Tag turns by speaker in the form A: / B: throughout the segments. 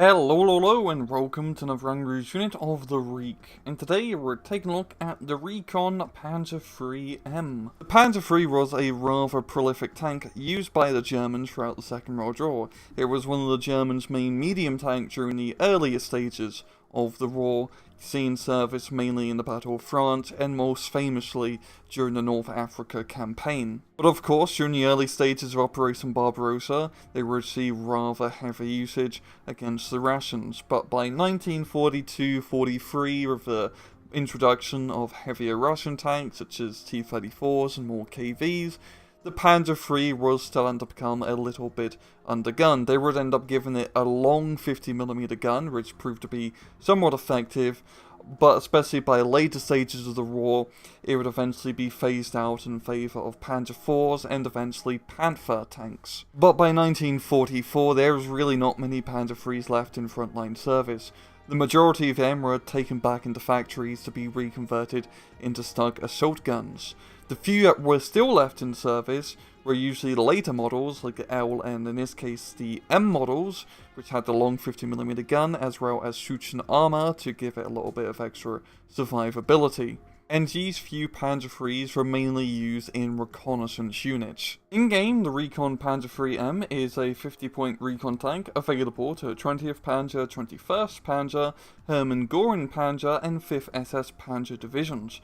A: Hello, and welcome to another Angry's unit of the Reek. And today we're taking a look at the Recon Panzer III M. The Panzer III was a rather prolific tank used by the Germans throughout the Second World War. It was one of the Germans' main medium tanks during the earlier stages of the war, seen service mainly in the Battle of France and most famously during the North Africa campaign. But of course, during the early stages of Operation Barbarossa, they received rather heavy usage against the Russians, but by 1942-43, with the introduction of heavier Russian tanks such as T-34s and more KVs, the Panzer III was starting to become a little bit undergunned. They would end up giving it a long 50mm gun, which proved to be somewhat effective, but especially by later stages of the war, it would eventually be phased out in favour of Panzer IVs and eventually Panther tanks. But by 1944, there was really not many Panzer IIIs left in frontline service. The majority of them were taken back into factories to be reconverted into Stug assault guns. The few that were still left in service were usually the later models, like the L and in this case the M models, which had the long 50mm gun as well as Schutzen armor to give it a little bit of extra survivability. And these few Panzer IIIs were mainly used in reconnaissance units. In-game, the Recon Panzer III M is a 50-point recon tank available to 20th Panzer, 21st Panzer, Hermann Göring Panzer, and 5th SS Panzer divisions.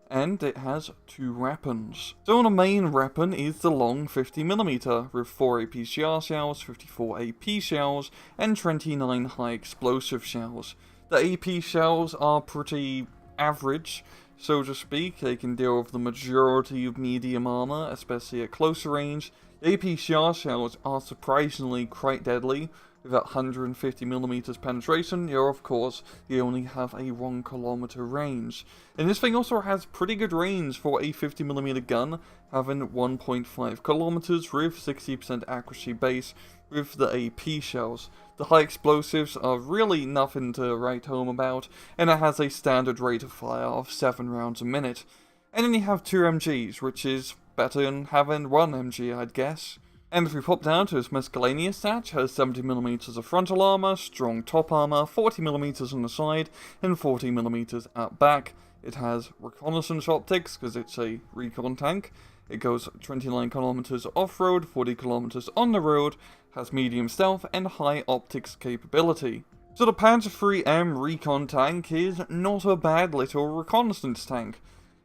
A: And it has two weapons. So the main weapon is the long 50mm, with 4 APCR shells, 54 AP shells, and 29 high explosive shells. The AP shells are pretty average, so to speak. They can deal with the majority of medium armor, especially at closer range. The APCR shells are surprisingly quite deadly. With that 150mm penetration, of course, they only have a 1 kilometer range. And this thing also has pretty good range for a 50mm gun, having 1.5 kilometers with 60% accuracy base with the AP shells. The high explosives are really nothing to write home about, and it has a standard rate of fire of 7 rounds a minute. And then you have 2 MGs, which is better than having 1 MG, I'd guess. And if we pop down to its miscellaneous stats, has 70mm of frontal armor, strong top armor, 40mm on the side, and 40mm at back. It has reconnaissance optics, because it's a recon tank. It goes 29km off-road, 40km on the road, has medium stealth, and high optics capability. So the Panzer III M recon tank is not a bad little reconnaissance tank.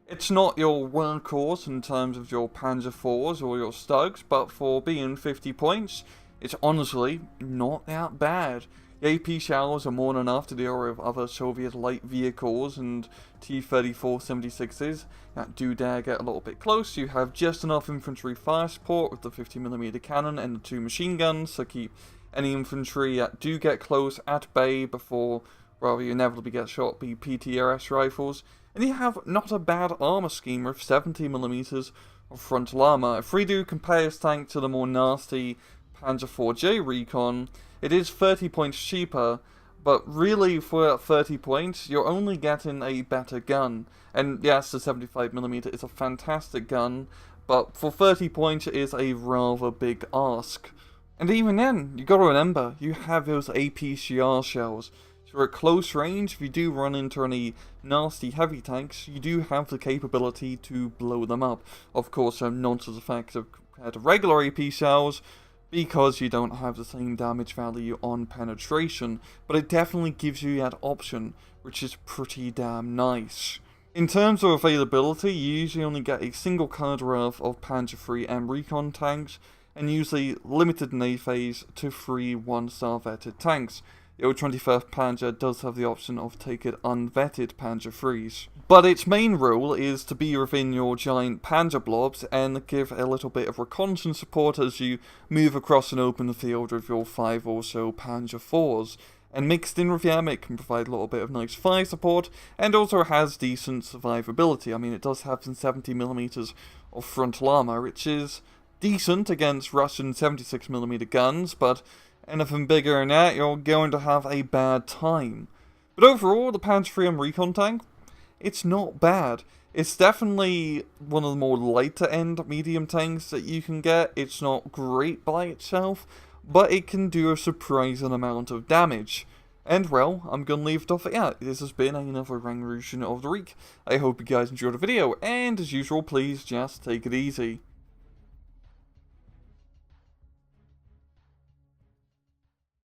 A: It's not your workhorse in terms of your Panzer IVs or your Stugs, but for being 50 points, it's honestly not that bad. The AP shells are more than enough to deal with other Soviet light vehicles and T-34-76s that do dare get a little bit close. You have just enough infantry fire support with the 50mm cannon and the 2 machine guns to keep any infantry that do get close at bay before, well, you inevitably get shot by PTRS rifles. And you have not a bad armor scheme with 70mm of frontal armor. If we do compare this tank to the more nasty Panzer IV Recon, it is 30 points cheaper, but really for that 30 points, you're only getting a better gun. And yes, the 75mm is a fantastic gun, but for 30 points it is a rather big ask. And even then, you gotta remember, you have those APCR shells. So at close range, if you do run into any nasty heavy tanks, you do have the capability to blow them up. Of course, they're not as effective compared to regular AP shells, because you don't have the same damage value on penetration, but it definitely gives you that option, which is pretty damn nice. In terms of availability, you usually only get a single card worth of Panzer III M recon tanks, and usually limited in A phase to 3 1-star vetted tanks. The 21st Panzer does have the option of taking unvetted Panzer IIIs. But its main role is to be within your giant Panzer blobs and give a little bit of reconnaissance support as you move across an open field with your 5 or so Panzer IVs. And mixed in with them, it can provide a little bit of nice fire support, and also has decent survivability. I mean, it does have some 70mm of frontal armor, which is decent against Russian 76mm guns, but anything bigger than that, you're going to have a bad time. But overall, the Panzer III M recon tank, it's not bad. It's definitely one of the more lighter end medium tanks that you can get. It's not great by itself, but it can do a surprising amount of damage. And well, I'm gonna leave it off at that. This has been another Rank Russian of the Week. I hope you guys enjoyed the video, and as usual, please just take it easy.